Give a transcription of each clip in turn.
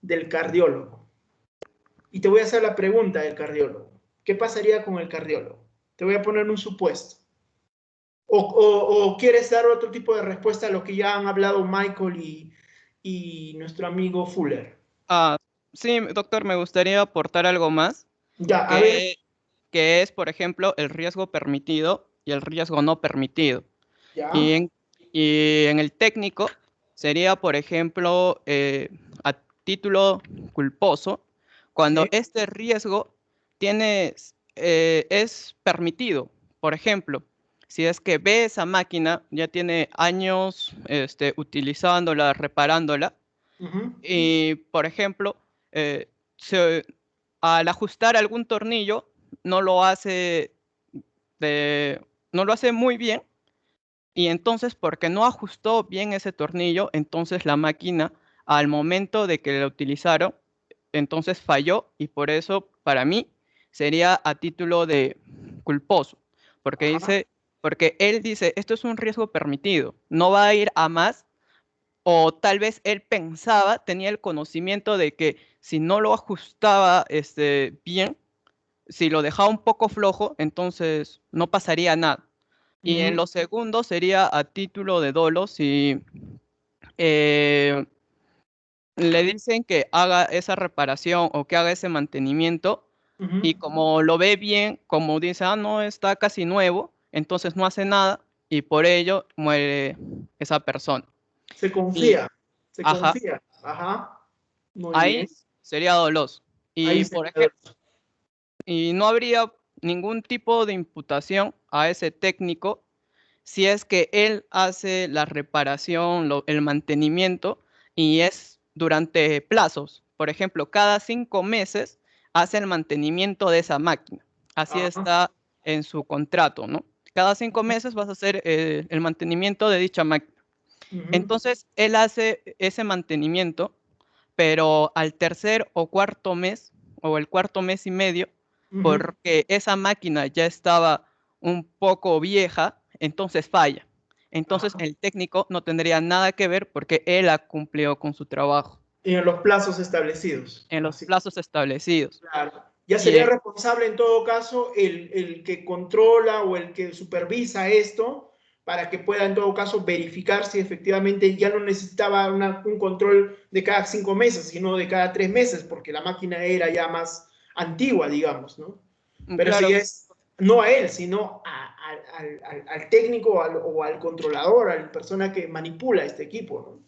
del cardiólogo. Y te voy a hacer la pregunta del cardiólogo. ¿Qué pasaría con el cardiólogo? Te voy a poner un supuesto. ¿O quieres dar otro tipo de respuesta a lo que ya han hablado Michael y nuestro amigo Fuller? Sí, doctor, me gustaría aportar algo más, Ya, a ver. que, es, por ejemplo, el riesgo permitido y el riesgo no permitido. Y Ya. en, y en el técnico sería, por ejemplo, a título culposo, cuando Sí. este riesgo es permitido. Por ejemplo, si es que ve esa máquina, ya tiene años utilizándola, reparándola, y, por ejemplo, eh, al ajustar algún tornillo, no lo hace, no lo hace muy bien, y entonces, porque no ajustó bien ese tornillo, entonces la máquina, al momento de que la utilizaron, entonces falló, y por eso, para mí, sería a título de culposo, porque Ajá. porque él dice, esto es un riesgo permitido, no va a ir a más, o tal vez él pensaba, tenía el conocimiento de que si no lo ajustaba bien, si lo dejaba un poco flojo, entonces no pasaría nada. Y en lo segundo sería a título de dolo si eh, le dicen que haga esa reparación o que haga ese mantenimiento, y como lo ve bien, como dice, no, está casi nuevo, entonces no hace nada y por ello muere esa persona. Se Y, confía, se ajá, confía. Ajá. Muy ahí bien. sería doloso. Ahí Y, se por queda. ejemplo, y no habría ningún tipo de imputación a ese técnico si es que él hace la reparación, el mantenimiento, y es durante plazos. Por ejemplo, cada 5 meses hace el mantenimiento de esa máquina. Así Ajá. está en su contrato, ¿no? Cada 5 meses vas a hacer el mantenimiento de dicha máquina. Ujú. Entonces, él hace ese mantenimiento, pero al tercer o cuarto mes, o el cuarto mes y medio, Ujú. porque esa máquina ya estaba un poco vieja, entonces falla. Entonces Ajá. el técnico no tendría nada que ver porque él ha cumplido con su trabajo Y en los plazos establecidos. en los Así. plazos establecidos. Claro. Ya Y sería responsable en todo caso el que controla o el que supervisa esto para que pueda en todo caso verificar si efectivamente ya no necesitaba un control de cada 5 meses, sino de cada 3 meses, porque la máquina era ya más antigua, digamos, ¿no? Pero eso claro, ya es no a él, sino al técnico o al controlador, a la persona que manipula este equipo,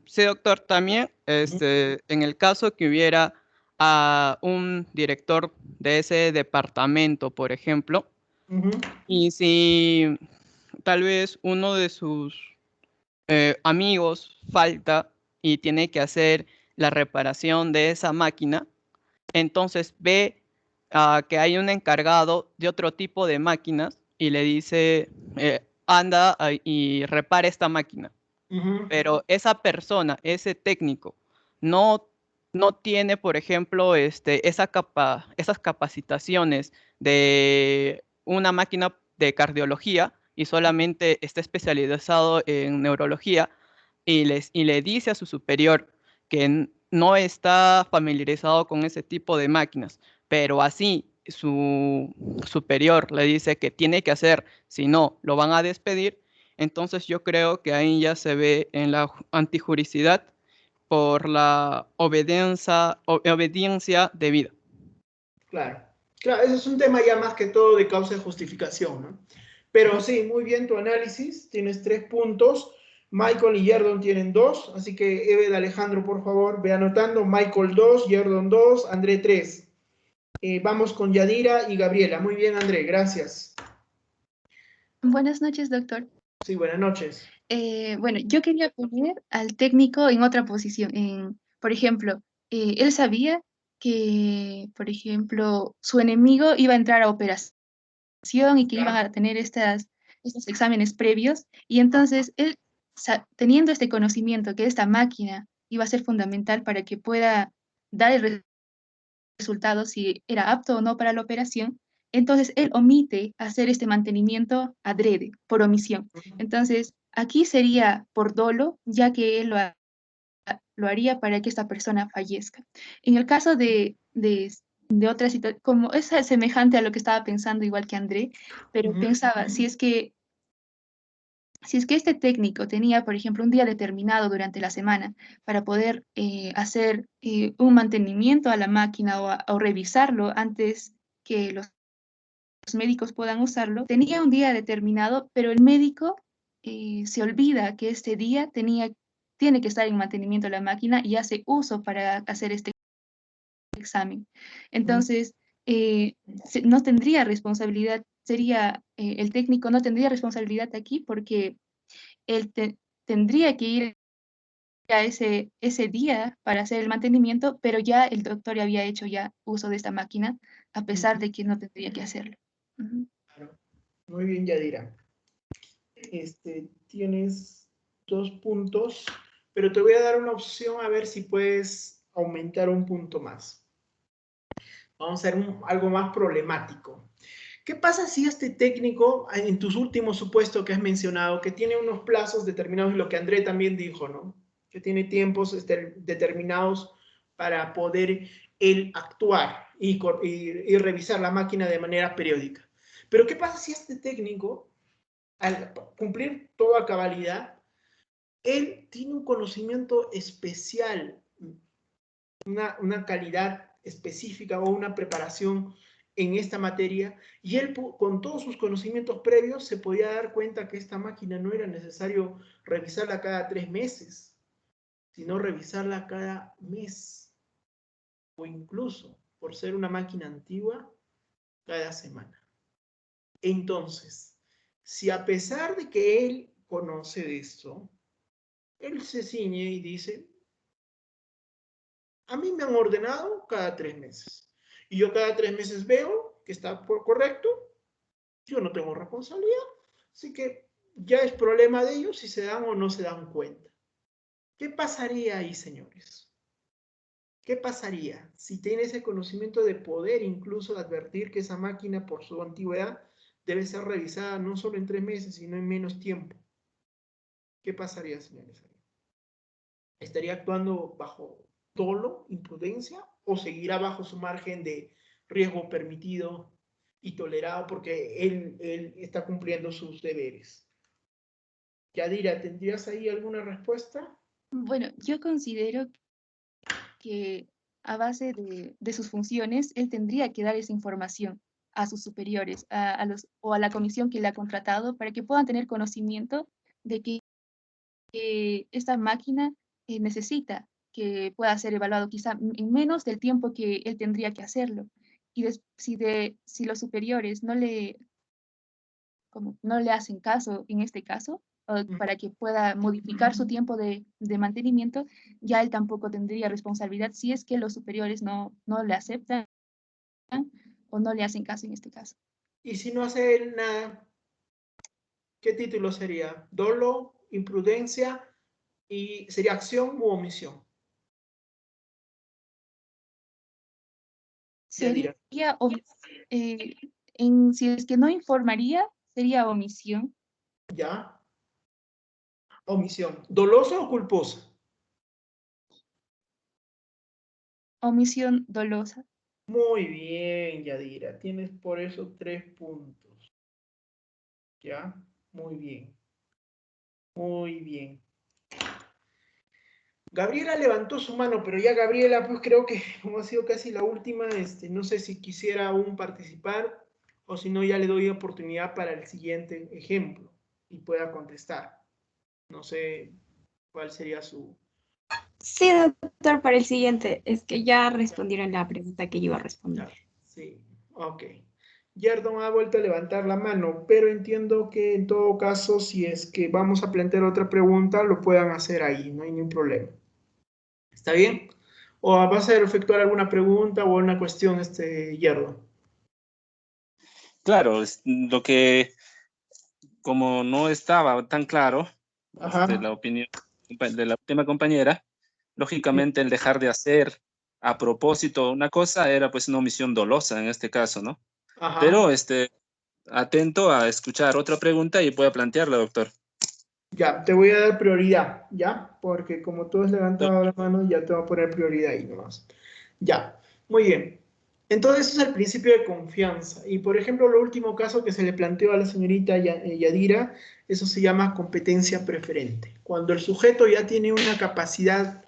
sí, doctor, también ¿no? en el caso que hubiera a un director de ese departamento, por ejemplo, Ujú. y si tal vez uno de sus amigos falta y tiene que hacer la reparación de esa máquina, entonces ve que hay un encargado de otro tipo de máquinas y le dice, anda y repara esta máquina. Ujú. Pero esa persona, ese técnico, no, no tiene, por ejemplo, esas capacitaciones de una máquina de cardiología y solamente está especializado en neurología, y le dice a su superior que no está familiarizado con ese tipo de máquinas, pero así su superior le dice que tiene que hacer, si no, lo van a despedir. Entonces yo creo que ahí ya se ve en la antijuricidad por la obediencia debida. Claro, claro, eso es un tema ya más que todo de causa de justificación, ¿no? Pero Ujú. sí, muy bien tu análisis, tienes 3 puntos, Michael y Yerdon tienen dos, así que Eve de Alejandro, por favor, ve anotando, Michael 2, Yerdon 2, André 3. Vamos con Yadira y Gabriela. Muy bien, André, gracias. Buenas noches, doctor. Sí, buenas noches. Bueno, yo quería poner al técnico en otra posición. Por ejemplo, él sabía que, por ejemplo, su enemigo iba a entrar a operación y que iban Ya. a tener estos exámenes previos. Y entonces él, teniendo este conocimiento que esta máquina iba a ser fundamental para que pueda dar el resultado si era apto o no para la operación, entonces él omite hacer este mantenimiento adrede, por omisión. Entonces, aquí sería por dolo, ya que él lo haría para que esta persona fallezca. En el caso de otra situación, como es semejante a lo que estaba pensando igual que André, pero pensaba, si es que este técnico tenía, por ejemplo, un día determinado durante la semana para poder hacer un mantenimiento a la máquina o revisarlo antes que los médicos puedan usarlo, tenía un día determinado, pero el médico se olvida que este día tiene que estar en mantenimiento de la máquina y hace uso para hacer este examen. Entonces, no tendría responsabilidad, el técnico no tendría responsabilidad aquí porque él tendría que ir a ese día para hacer el mantenimiento, pero ya el doctor ya había hecho ya uso de esta máquina, a pesar de que no tendría que hacerlo. Claro. Muy bien, Yadira. Tienes 2 puntos, pero te voy a dar una opción a ver si puedes aumentar un punto más. Vamos a hacer algo más problemático. ¿Qué pasa si este técnico, en tus últimos supuestos que has mencionado, que tiene unos plazos determinados, lo que André también dijo, ¿no? Que tiene tiempos determinados para poder él actuar y revisar la máquina de manera periódica? Pero ¿qué pasa si este técnico, al cumplir toda cabalidad, él tiene un conocimiento especial, una calidad específica o una preparación en esta materia, y él con todos sus conocimientos previos se podía dar cuenta que esta máquina no era necesario revisarla cada 3 meses, sino revisarla cada mes, o incluso, por ser una máquina antigua, cada semana. Entonces, si a pesar de que él conoce de esto, él se ciñe y dice, a mí me han ordenado cada 3 meses. Y yo cada 3 meses veo que está correcto, yo no tengo responsabilidad. Así que ya es problema de ellos si se dan o no se dan cuenta. ¿Qué pasaría ahí, señores? ¿Qué pasaría si tiene ese conocimiento de poder incluso advertir que esa máquina por su antigüedad debe ser revisada no solo en 3 meses, sino en menos tiempo? ¿Qué pasaría, señores? ¿Estaría actuando bajo dolo, imprudencia, o seguirá bajo su margen de riesgo permitido y tolerado porque él está cumpliendo sus deberes? Yadira, ¿tendrías ahí alguna respuesta? Bueno, yo considero que a base de sus funciones, él tendría que dar esa información a sus superiores, o a la comisión que le ha contratado, para que puedan tener conocimiento de que esta máquina necesita que pueda ser evaluado quizá en menos del tiempo que él tendría que hacerlo. Y si los superiores no le hacen caso en este caso, para que pueda modificar su tiempo de mantenimiento, ya él tampoco tendría responsabilidad si es que los superiores no le aceptan o no le hacen caso en este caso. Y si no hace él nada, ¿qué título sería? ¿Dolo, imprudencia y sería acción u omisión? Sería, Yadira. si es que no informaría, sería omisión. ¿Ya? Omisión. ¿Dolosa o culposa? Omisión dolosa. Muy bien, Yadira. Tienes por eso 3 puntos. ¿Ya? Muy bien. Muy bien. Gabriela levantó su mano, pero ya Gabriela, pues creo que como ha sido casi la última, no sé si quisiera aún participar o si no ya le doy oportunidad para el siguiente ejemplo y pueda contestar. No sé cuál sería su... Sí, doctor, para el siguiente. Es que ya respondieron la pregunta que yo iba a responder. Sí, ok. Yerdon ha vuelto a levantar la mano, pero entiendo que en todo caso, si es que vamos a plantear otra pregunta, lo puedan hacer ahí, no hay ningún problema. ¿Está bien? ¿O vas a efectuar alguna pregunta o una cuestión, Yerdon? Claro, lo que, como no estaba tan claro, Ajá. la opinión de la última compañera, lógicamente el dejar de hacer a propósito una cosa era pues una omisión dolosa en este caso, ¿no? Ajá. Pero atento a escuchar otra pregunta y pueda plantearla, doctor. Ya, te voy a dar prioridad, ¿ya? Porque como tú has levantado la mano, ya te voy a poner prioridad ahí nomás. Ya, muy bien. Entonces, eso es el principio de confianza. Y, por ejemplo, el último caso que se le planteó a la señorita Yadira, eso se llama competencia preferente. Cuando el sujeto ya tiene una capacidad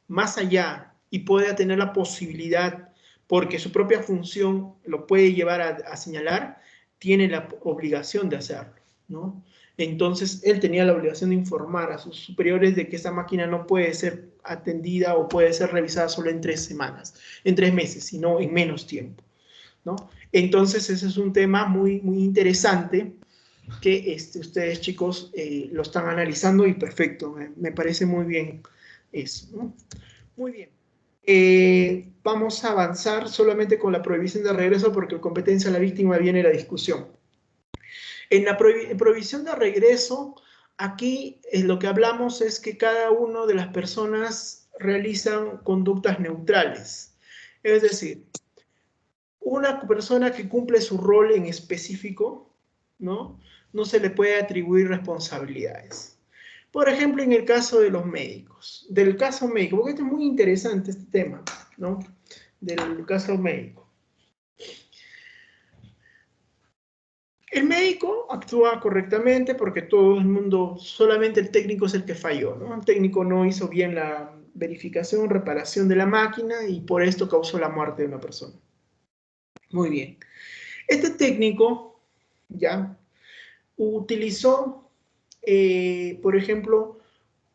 más allá y puede tener la posibilidad, porque su propia función lo puede llevar a señalar, tiene la obligación de hacerlo, ¿no? Entonces, él tenía la obligación de informar a sus superiores de que esa máquina no puede ser atendida o puede ser revisada solo en 3 semanas, en 3 meses, sino en menos tiempo, ¿no? Entonces, ese es un tema muy, muy interesante que ustedes, chicos, lo están analizando y perfecto, me parece muy bien eso, ¿no? Muy bien. Vamos a avanzar solamente con la prohibición de regreso porque competencia a la víctima viene la discusión. En la prohibición de regreso, aquí lo que hablamos es que cada una de las personas realizan conductas neutrales. Es decir, una persona que cumple su rol en específico, ¿no? No se le puede atribuir responsabilidades. Por ejemplo, en el caso de los médicos, del caso médico, porque este es muy interesante este tema, ¿no? Del caso médico. El médico actúa correctamente porque todo el mundo, solamente el técnico es el que falló, ¿no? El técnico no hizo bien la verificación, reparación de la máquina y por esto causó la muerte de una persona. Muy bien. Este técnico, ya, utilizó, por ejemplo,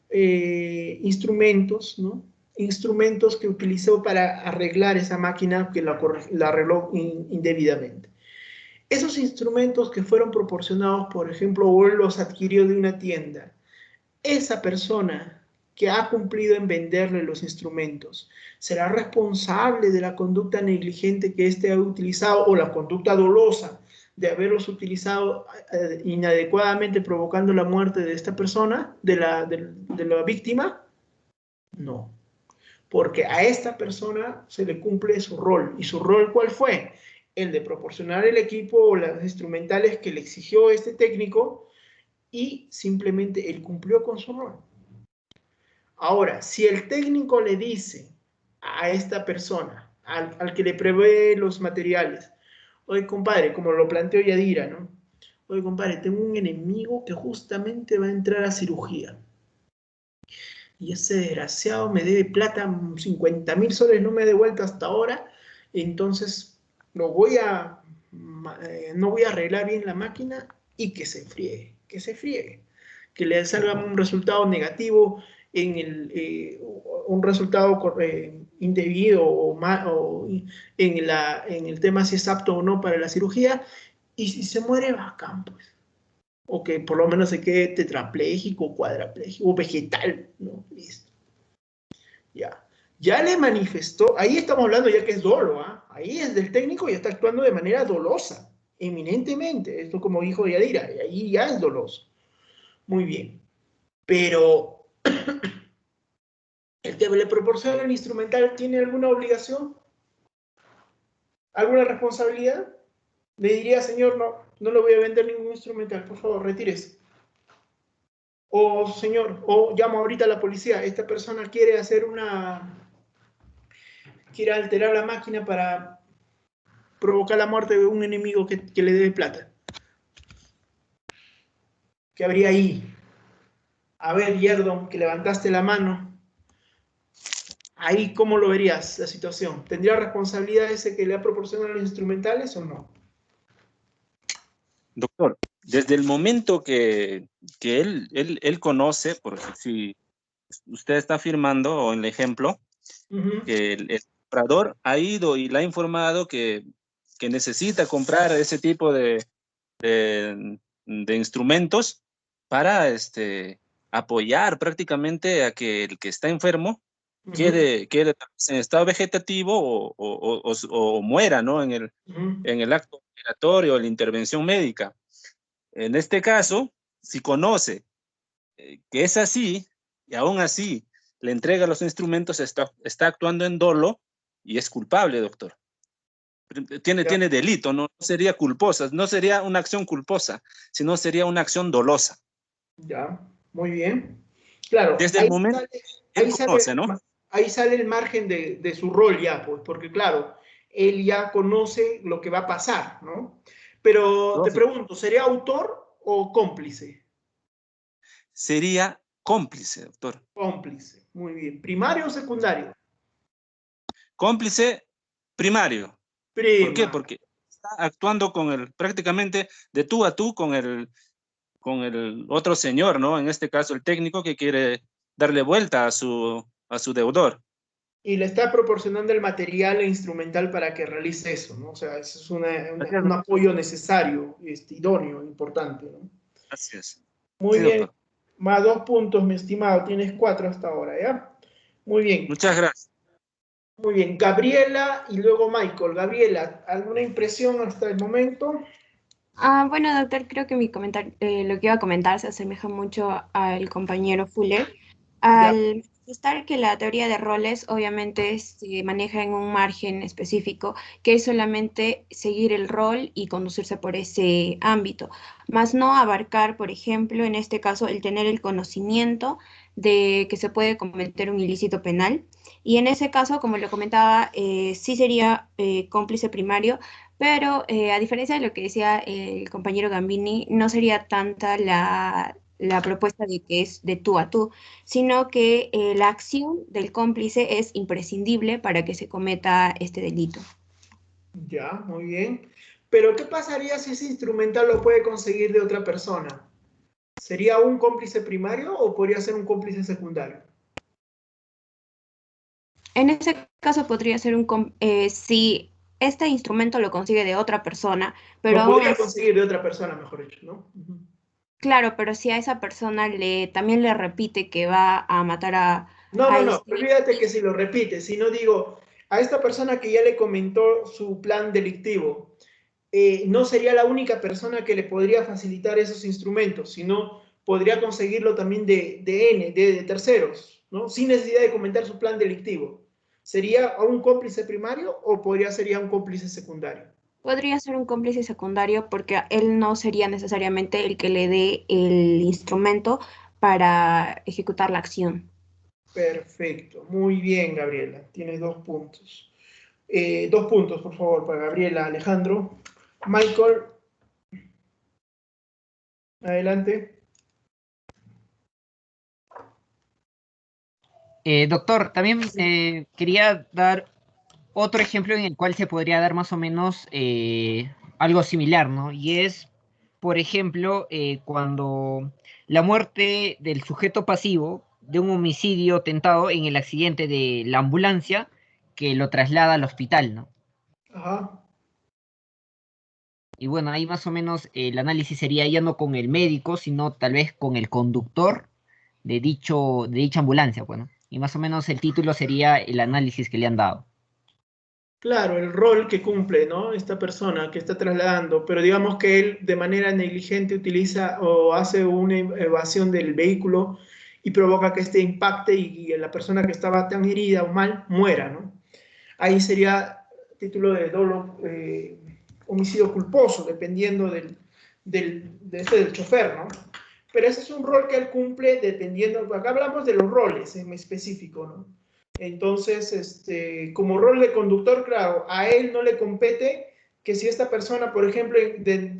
instrumentos, ¿no? Instrumentos que utilizó para arreglar esa máquina que la arregló indebidamente. Esos instrumentos que fueron proporcionados, por ejemplo, o los adquirió de una tienda, esa persona que ha cumplido en venderle los instrumentos, ¿será responsable de la conducta negligente que éste ha utilizado o la conducta dolosa de haberlos utilizado inadecuadamente provocando la muerte de esta persona, de la víctima? No, porque a esta persona se le cumple su rol. ¿Y su rol cuál fue? El de proporcionar el equipo o las instrumentales que le exigió este técnico y simplemente él cumplió con su rol. Ahora, si el técnico le dice a esta persona, al que le provee los materiales, oye, compadre, como lo planteó Yadira, ¿no? Oye, compadre, tengo un enemigo que justamente va a entrar a cirugía. Y ese desgraciado me debe plata, 50.000 soles no me ha devuelto hasta ahora, entonces no voy a arreglar bien la máquina y que se friegue, que le salga un resultado negativo un resultado indebido o en el tema si es apto o no para la cirugía, y si se muere, bacán, pues. O que por lo menos se quede tetrapléjico, cuadrapléjico, o vegetal, ¿no? Listo. Ya. Ya le manifestó, ahí estamos hablando ya que es dolo, ¿ah? Ahí es del técnico y está actuando de manera dolosa, eminentemente, esto como dijo Yadira, y ahí ya es doloso. Muy bien. Pero el que le proporciona el instrumental tiene alguna obligación, alguna responsabilidad. Le diría, señor, no le voy a vender ningún instrumental, por favor, retírese. O señor, o llamo ahorita a la policía, esta persona quiere alterar la máquina para provocar la muerte de un enemigo que le debe plata. ¿Qué habría ahí? A ver, Yerdon, que levantaste la mano. Ahí, ¿cómo lo verías la situación? ¿Tendría responsabilidad ese que le ha proporcionado los instrumentales o no? Doctor, desde el momento que él conoce, porque si usted está afirmando, o en el ejemplo, que el comprador ha ido y le ha informado que necesita comprar ese tipo de instrumentos para apoyar prácticamente a que el que está enfermo quede en estado vegetativo o muera, ¿no? En el acto operatorio, la intervención médica. En este caso, si conoce que es así, y aún así le entrega los instrumentos, está actuando en dolo y es culpable, doctor. Tiene delito, no sería culposa, no sería una acción culposa, sino sería una acción dolosa. Ya. muy bien. Claro, Desde el momento él conoce, ¿no? ahí sale el margen de su rol ya, pues, porque claro, él ya conoce lo que va a pasar, ¿no? Pero te Lógico. pregunto, ¿sería autor o cómplice? Sería cómplice, doctor. Cómplice, muy bien. ¿Primario o secundario? Cómplice primario. ¿Por qué? Prima. Porque está actuando prácticamente de tú a tú con el otro señor, ¿no? En este caso, el técnico que quiere darle vuelta a su deudor. Y le está proporcionando el material e instrumental para que realice eso, ¿no? O sea, eso es Así es, un apoyo necesario, idóneo, importante, ¿no? así es. Muy Sí, bien, doctor. más 2 puntos, mi estimado. Tienes 4 hasta ahora, ¿ya? Muy bien, Muchas gracias. muy bien. Gabriela y luego Michael. Gabriela, ¿alguna impresión hasta el momento? Bueno, doctor, creo que mi comentario, lo que iba a comentar se asemeja mucho al compañero Fuller. Ya, Al manifestar que la teoría de roles obviamente se maneja en un margen específico, que es solamente seguir el rol y conducirse por ese ámbito, más no abarcar, por ejemplo, en este caso, el tener el conocimiento de que se puede cometer un ilícito penal. Y en ese caso, como lo comentaba, sí sería cómplice primario, pero a diferencia de lo que decía el compañero Gambini, no sería tanta la propuesta de que es de tú a tú, sino que la acción del cómplice es imprescindible para que se cometa este delito. ya, muy bien. Pero, ¿qué pasaría si ese instrumental lo puede conseguir de otra persona? ¿Sería un cómplice primario o podría ser un cómplice secundario? En ese caso podría ser si este instrumento lo consigue de otra persona, pero Lo aún podría así, conseguir de otra persona, mejor dicho, ¿no? Ujú. claro, pero si a esa persona también le repite que va a matar No, a no, no, este. olvídate que si lo repite, si no digo, a esta persona que ya le comentó su plan delictivo, no sería la única persona que le podría facilitar esos instrumentos, sino podría conseguirlo también de terceros, ¿no? Sin necesidad de comentar su plan delictivo. ¿Sería un cómplice primario o sería un cómplice secundario? Podría ser un cómplice secundario porque él no sería necesariamente el que le dé el instrumento para ejecutar la acción. Perfecto, muy bien, Gabriela, tienes 2 puntos. 2 puntos, por favor, para Gabriela. Alejandro. Michael, adelante. Doctor, también quería dar otro ejemplo en el cual se podría dar más o menos algo similar, ¿no? Y es, por ejemplo, cuando la muerte del sujeto pasivo de un homicidio tentado en el accidente de la ambulancia que lo traslada al hospital, ¿no? Ajá. Y bueno, ahí más o menos el análisis sería ya no con el médico, sino tal vez con el conductor de dicha ambulancia, bueno. Y más o menos el título sería el análisis que le han dado. Claro, el rol que cumple, ¿no? Esta persona que está trasladando, pero digamos que él de manera negligente utiliza o hace una evasión del vehículo y provoca que este impacte y la persona que estaba tan herida o mal muera, ¿no? Ahí sería título de dolo, homicidio culposo, dependiendo del chofer, ¿no? Pero ese es un rol que él cumple dependiendo, acá hablamos de los roles en específico, ¿no? Entonces, como rol de conductor, claro, a él no le compete que si esta persona, por ejemplo,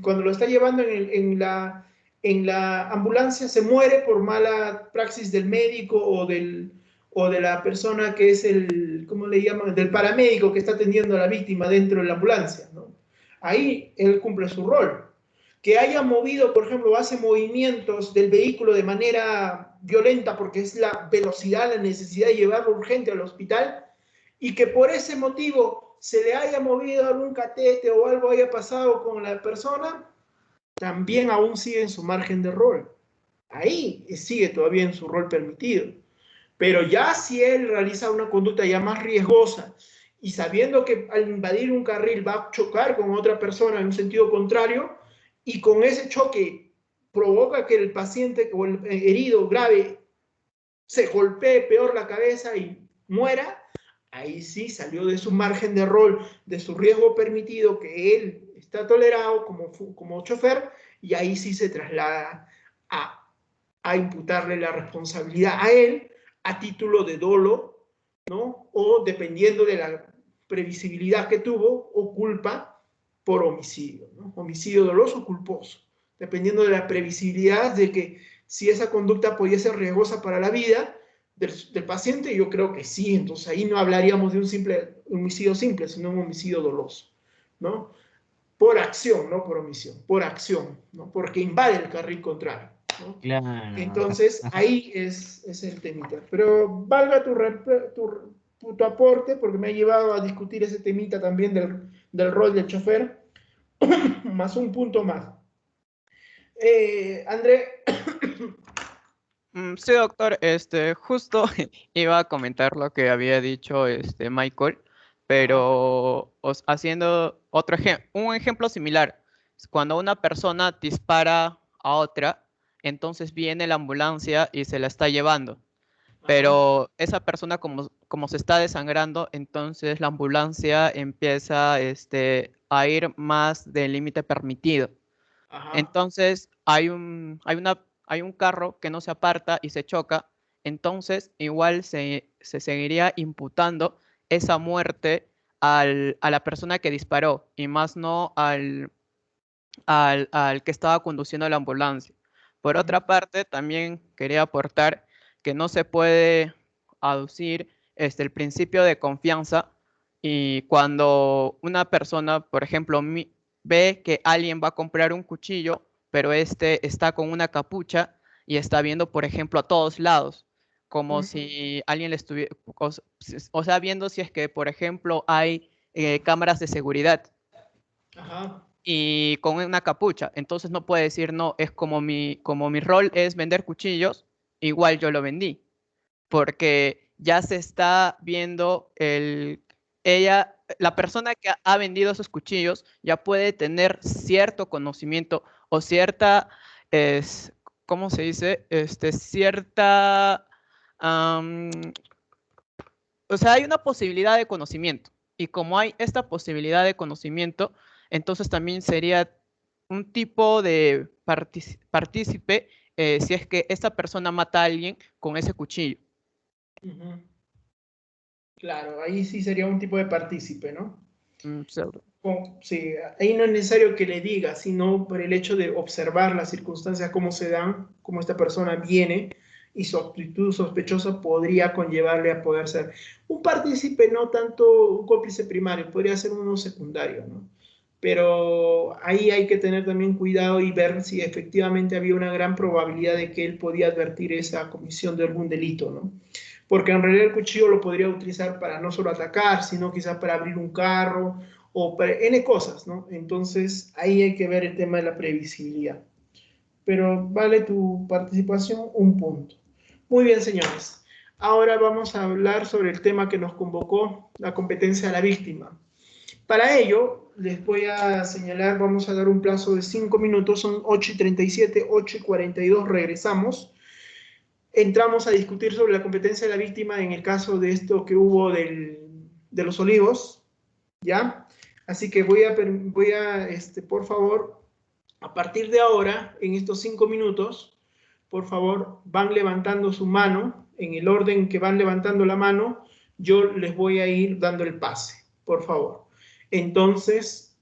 cuando lo está llevando en la ambulancia, se muere por mala praxis del médico o de la persona que es ¿cómo le llaman? Del paramédico que está atendiendo a la víctima dentro de la ambulancia, ¿no? Ahí él cumple su rol. Que haya movido, por ejemplo, hace movimientos del vehículo de manera violenta porque es la velocidad, la necesidad de llevarlo urgente al hospital y que por ese motivo se le haya movido algún catete o algo haya pasado con la persona, también aún sigue en su margen de rol. Ahí sigue todavía en su rol permitido. Pero ya si él realiza una conducta ya más riesgosa y sabiendo que al invadir un carril va a chocar con otra persona en un sentido contrario y con ese choque provoca que el paciente o el herido grave se golpee peor la cabeza y muera, ahí sí salió de su margen de rol, de su riesgo permitido que él está tolerado como chofer y ahí sí se traslada a a imputarle la responsabilidad a él a título de dolo, ¿no? O dependiendo de la previsibilidad que tuvo, o culpa por homicidio, ¿no? Homicidio doloso o culposo, dependiendo de la previsibilidad de que si esa conducta podía ser riesgosa para la vida del paciente, yo creo que sí. Entonces ahí no hablaríamos de un simple homicidio simple, sino un homicidio doloso, ¿no? Por acción, no por omisión, por acción, ¿no? Porque invade el carril contrario, ¿no? Claro. Entonces, ahí es el temita. Pero valga tu aporte, porque me ha llevado a discutir ese temita también del rol del chofer, más un punto más. André. Sí, doctor, justo iba a comentar lo que había dicho Michael, pero haciendo un ejemplo similar. Cuando una persona dispara a otra, entonces viene la ambulancia y se la está llevando. Pero esa persona como se está desangrando, entonces la ambulancia empieza a ir más del límite permitido. Ajá. Entonces hay un carro que no se aparta y se choca, entonces igual se seguiría imputando esa muerte a la persona que disparó y más no al que estaba conduciendo la ambulancia. Por otra parte, también quería aportar que no se puede aducir el principio de confianza, y cuando una persona, por ejemplo, ve que alguien va a comprar un cuchillo, pero está con una capucha y está viendo, por ejemplo, a todos lados, como si alguien le estuviera, o sea, viendo si es que, por ejemplo, hay cámaras de seguridad. Ajá. Y con una capucha, entonces no puede decir, no, es como mi rol es vender cuchillos, igual yo lo vendí, porque ya se está viendo la persona que ha vendido esos cuchillos ya puede tener cierto conocimiento o cierta, ¿cómo se dice? Cierta, o sea, hay una posibilidad de conocimiento, y como hay esta posibilidad de conocimiento, entonces también sería un tipo de partícipe si es que esta persona mata a alguien con ese cuchillo. Claro, ahí sí sería un tipo de partícipe, ¿no? Seguro. Sí, ahí no es necesario que le diga, sino por el hecho de observar las circunstancias, cómo se dan, cómo esta persona viene, y su actitud sospechosa podría conllevarle a poder ser un partícipe, no tanto un cómplice primario, podría ser uno secundario, ¿no? Pero ahí hay que tener también cuidado y ver si efectivamente había una gran probabilidad de que él podía advertir esa comisión de algún delito, ¿no? Porque en realidad el cuchillo lo podría utilizar para no solo atacar, sino quizás para abrir un carro o para N cosas, ¿no? Entonces ahí hay que ver el tema de la previsibilidad. Pero vale tu participación un punto. Muy bien, señores. Ahora vamos a hablar sobre el tema que nos convocó, la competencia de la víctima. Para ello, les voy a señalar, vamos a dar un plazo de 5 minutos, son 8:37, 8:42, regresamos. Entramos a discutir sobre la competencia de la víctima en el caso de esto que hubo de los Olivos, ¿ya? Así que voy a por favor, a partir de ahora, en estos 5 minutos, por favor, van levantando su mano, en el orden que van levantando la mano, yo les voy a ir dando el pase, por favor. Entonces,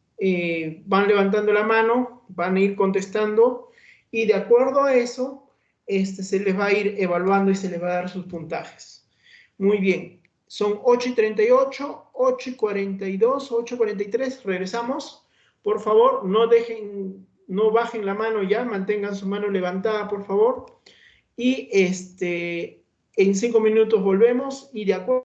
van levantando la mano, van a ir contestando, y de acuerdo a eso, se les va a ir evaluando y se les va a dar sus puntajes. Muy bien, son 8:38, 8:42, 8:43, regresamos. Por favor, no bajen la mano ya, mantengan su mano levantada, por favor. Y en 5 minutos volvemos, y de acuerdo